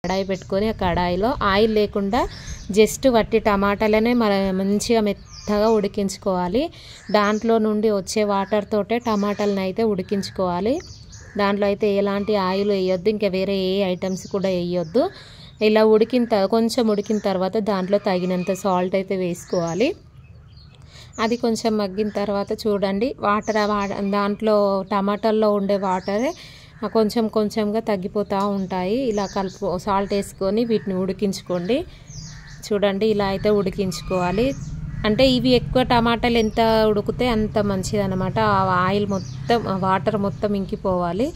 కడాయి పెట్టుకొని ఆ కడాయిలో ఆయిల్ లేకుండా జస్ట్ వట్టి టమాటాలనే మంచిగా మెత్తగా ఉడికించుకోవాలి. దాంట్లో నుండి వచ్చే వాటర్ తోటే టమాటాలను అయితే ఉడికించుకోవాలి. దాంట్లో అయితే ఎలాంటి ఆయిల్ వేయొద్దు, ఇంకా వేరే ఏ ఐటమ్స్ కూడా వేయొద్దు. ఇలా కొంచెం ఉడికిన తర్వాత దాంట్లో తగినంత సాల్ట్ అయితే వేసుకోవాలి. అది కొంచెం మగ్గిన తర్వాత చూడండి దాంట్లో టమాటాల్లో ఉండే వాటరే కొంచెం కొంచెంగా తగ్గిపోతూ ఉంటాయి. ఇలా సాల్ట్ వేసుకొని వీటిని ఉడికించుకోండి. చూడండి ఇలా అయితే ఉడికించుకోవాలి. అంటే ఇవి ఎక్కువ టమాటాలు ఎంత ఉడికితే అంత మంచిది అనమాట. ఆయిల్ మొత్తం వాటర్ మొత్తం ఇంకిపోవాలి.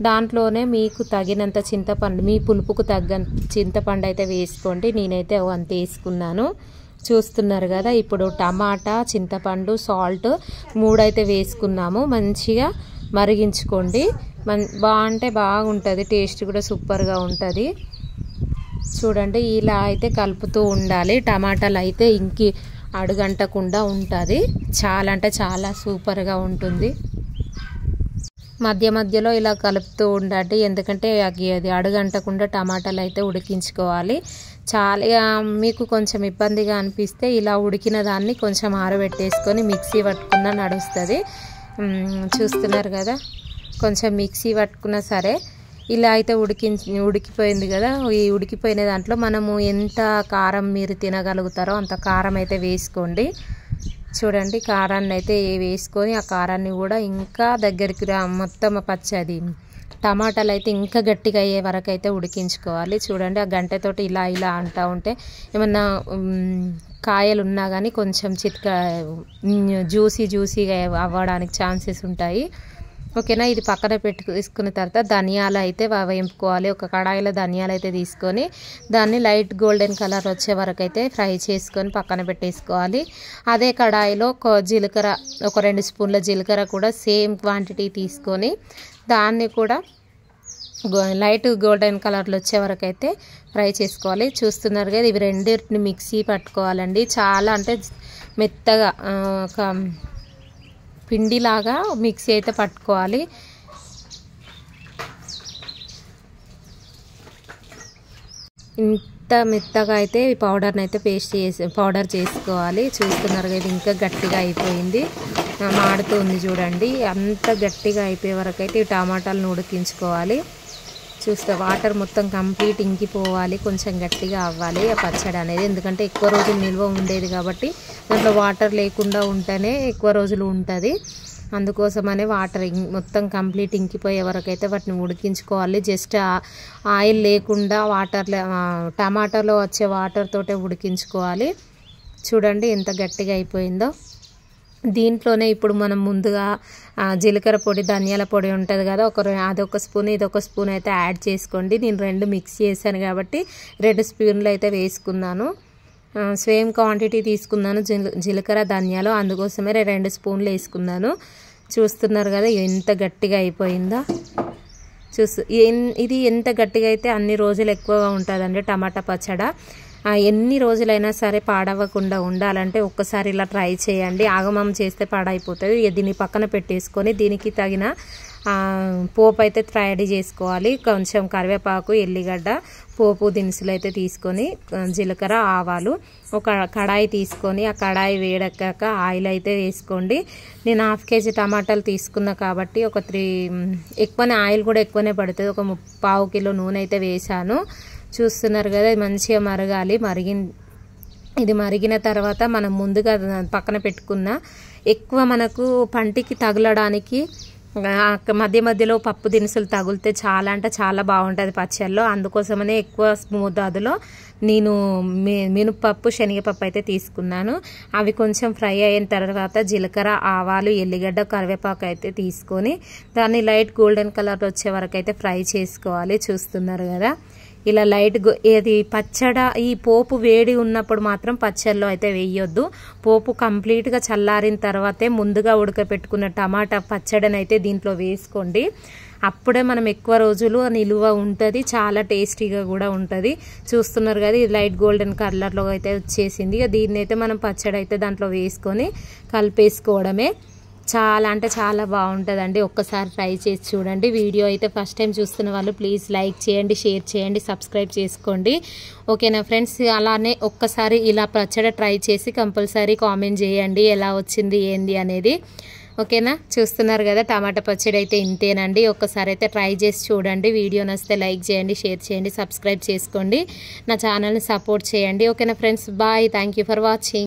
దాంట్లోనే మీకు తగినంత చింతపండు, మీ పులుపుకు తగ్గంత చింతపండు అయితే వేసుకోండి. నేనైతే అంత వేసుకున్నాను. చూస్తున్నారు కదా. ఇప్పుడు టమాటా, చింతపండు, సాల్ట్ 3 అయితే వేసుకున్నాము. మంచిగా మరిగించుకోండి. బాగుంటుంది, టేస్ట్ కూడా సూపర్గా ఉంటుంది. చూడండి ఇలా అయితే కలుపుతూ ఉండాలి. టమాటాలు అయితే ఇంకి అడుగంటకుండా ఉంటుంది. చాలా అంటే చాలా సూపర్గా ఉంటుంది. మధ్య మధ్యలో ఇలా కలుపుతూ ఉండండి, ఎందుకంటే అది అడుగంటకుండా టమాటాలు అయితే ఉడికించుకోవాలి. చాలా మీకు కొంచెం ఇబ్బందిగా అనిపిస్తే ఇలా ఉడికిన దాన్ని కొంచెం ఆరబెట్టేసుకొని మిక్సీ పట్టుకున్నా నడుస్తుంది. చూస్తున్నారు కదా, కొంచెం మిక్సీ పట్టుకున్నా సరే. ఇలా అయితే ఉడికిపోయింది కదా. ఈ ఉడికిపోయిన దాంట్లో మనము ఎంత కారం మీరు తినగలుగుతారో అంత కారం అయితే వేసుకోండి. చూడండి కారాన్ని అయితే వేసుకొని ఆ కారాన్ని కూడా ఇంకా దగ్గరికి మొత్తం పచ్చది టమాటాలు అయితే ఇంకా గట్టిగా అయ్యే వరకు అయితే ఉడికించుకోవాలి. చూడండి ఆ గంటతోటి ఇలా ఇలా అంటూ ఉంటే ఏమన్నా కాయలు ఉన్నా కానీ కొంచెం జ్యూసీగా అవ్వడానికి ఛాన్సెస్ ఉంటాయి. ఓకేనా. ఇది పక్కన తీసుకున్న తర్వాత ధనియాలు అయితే వేపుకోవాలి. ఒక కడాయిలో ధనియాలు అయితే తీసుకొని దాన్ని లైట్ గోల్డెన్ కలర్ వచ్చే వరకు అయితే ఫ్రై చేసుకొని పక్కన పెట్టేసుకోవాలి. అదే కడాయిలో జీలకర్ర, ఒక 2 స్పూన్ల జీలకర్ర కూడా సేమ్ క్వాంటిటీ తీసుకొని దాన్ని కూడా లైట్ గోల్డెన్ కలర్లో వచ్చే వరకు అయితే ఫ్రై చేసుకోవాలి. చూస్తున్నారు కదా, ఇవి రెండింటిని మిక్సీ పట్టుకోవాలండి. చాలా అంటే మెత్తగా ఒక పిండిలాగా మిక్సీ అయితే పట్టుకోవాలి. ఇంత మెత్తగా అయితే ఈ పౌడర్ని అయితే పౌడర్ చేసుకోవాలి. చూస్తున్నారు కదా, ఇంకా గట్టిగా అయిపోయింది, మాడుతుంది చూడండి. అంత గట్టిగా అయిపోయే వరకు అయితే ఈ టమాటాలను ఉడికించుకోవాలి. చూస్తే వాటర్ మొత్తం కంప్లీట్ ఇంకిపోవాలి, కొంచెం గట్టిగా అవ్వాలి ఆ పచ్చడి అనేది. ఎందుకంటే ఎక్కువ రోజులు నిల్వ ఉండేది కాబట్టి దాంట్లో వాటర్ లేకుండా ఉంటేనే ఎక్కువ రోజులు ఉంటుంది. అందుకోసమనే వాటర్ మొత్తం కంప్లీట్ ఇంకిపోయే వరకు అయితే వాటిని ఉడికించుకోవాలి. జస్ట్ ఆయిల్ లేకుండా టమాటాలో వచ్చే వాటర్ తోటే ఉడికించుకోవాలి. చూడండి ఎంత గట్టిగా అయిపోయిందో. దీంట్లోనే ఇప్పుడు మనం ముందుగా జీలకర్ర పొడి, ధనియాల పొడి ఉంటుంది కదా, అదొక స్పూన్ ఇదొక స్పూన్ అయితే యాడ్ చేసుకోండి. నేను 2 మిక్స్ చేశాను కాబట్టి 2 స్పూన్లు అయితే వేసుకున్నాను. సేమ్ క్వాంటిటీ తీసుకున్నాను జీలకర్ర ధనియాలు, అందుకోసమే 2 స్పూన్లు వేసుకున్నాను. చూస్తున్నారు కదా ఎంత గట్టిగా అయిపోయిందో. ఇది ఎంత గట్టిగా అయితే అన్ని రోజులు ఎక్కువగా ఉంటుందండి టమాటా పచ్చడి. ఎన్ని రోజులైనా సరే పాడవకుండా ఉండాలంటే ఒక్కసారి ఇలా ట్రై చేయండి. ఆగమం చేస్తే పాడైపోతుంది. దీన్ని పక్కన పెట్టేసుకొని దీనికి తగిన పోపు అయితే రెడీ చేసుకోవాలి. కొంచెం కరివేపాకు, ఎల్లిగడ్డ, పోపు దినుసులు అయితే తీసుకొని జీలకర్ర, ఆవాలు, ఒక కడాయి తీసుకొని ఆ కడాయి వేడెక్కాక ఆయిల్ అయితే వేసుకోండి. నేను 1/2 కేజీ టమాటాలు తీసుకున్నా కాబట్టి ఎక్కువనే ఆయిల్ కూడా ఎక్కువనే పడుతుంది. ఒక 1/4 కిలో నూనె అయితే వేసాను. చూస్తున్నారు కదా, మంచిగా మరగాలి. ఇది మరిగిన తర్వాత మనం ముందుగా పక్కన పెట్టుకున్న ఎక్కువ మనకు పంటికి తగలడానికి మధ్య మధ్యలో పప్పు దినుసులు తగిలితే చాలా అంటే చాలా బాగుంటుంది పచ్చళ్ళలో. అందుకోసమనే ఎక్కువ మోతాదులో నేను మినపప్పు, శనగపప్పు అయితే తీసుకున్నాను. అవి కొంచెం ఫ్రై అయిన తర్వాత జీలకర్ర, ఆవాలు, ఎల్లిగడ్డ, కరివేపాకు అయితే తీసుకొని దాన్ని లైట్ గోల్డెన్ కలర్ వచ్చే వరకు అయితే ఫ్రై చేసుకోవాలి. చూస్తున్నారు కదా, ఇలా లైట్ పచ్చడి ఈ పోపు వేడి ఉన్నప్పుడు మాత్రం పచ్చడిలో అయితే వేయొద్దు. పోపు కంప్లీట్గా చల్లారిన తర్వాతే ముందుగా ఉడకపెట్టుకున్న టమాటా పచ్చడిని అయితే దీంట్లో వేసుకోండి. అప్పుడే మనం ఎక్కువ రోజులు నిలువ ఉంటుంది, చాలా టేస్టీగా కూడా ఉంటుంది. చూస్తున్నారు కదా, ఇది లైట్ గోల్డెన్ కలర్లో అయితే వచ్చేసింది. దీన్ని అయితే మనం పచ్చడి అయితే దాంట్లో వేసుకొని కలిపేసుకోవడమే. చాలా అంటే చాలా బాగుంటుందండి. ఒక్కసారి ట్రై చేసి చూడండి. వీడియో అయితే ఫస్ట్ టైం చూస్తున్న వాళ్ళు ప్లీజ్ లైక్ చేయండి, షేర్ చేయండి, సబ్స్క్రైబ్ చేసుకోండి. ఓకేనా ఫ్రెండ్స్, అలానే ఒక్కసారి ఇలా పచ్చడి ట్రై చేసి కంపల్సరీ కామెంట్ చేయండి ఎలా వచ్చింది ఏంది అనేది. ఓకేనా, చూస్తున్నారు కదా టమాటా పచ్చడి అయితే ఇంతేనండి. ఒక్కసారి అయితే ట్రై చేసి చూడండి. వీడియో నచ్చితే లైక్ చేయండి, షేర్ చేయండి, సబ్స్క్రైబ్ చేసుకోండి, నా ఛానల్ని సపోర్ట్ చేయండి. ఓకేనా friends, bye, thank you for watching.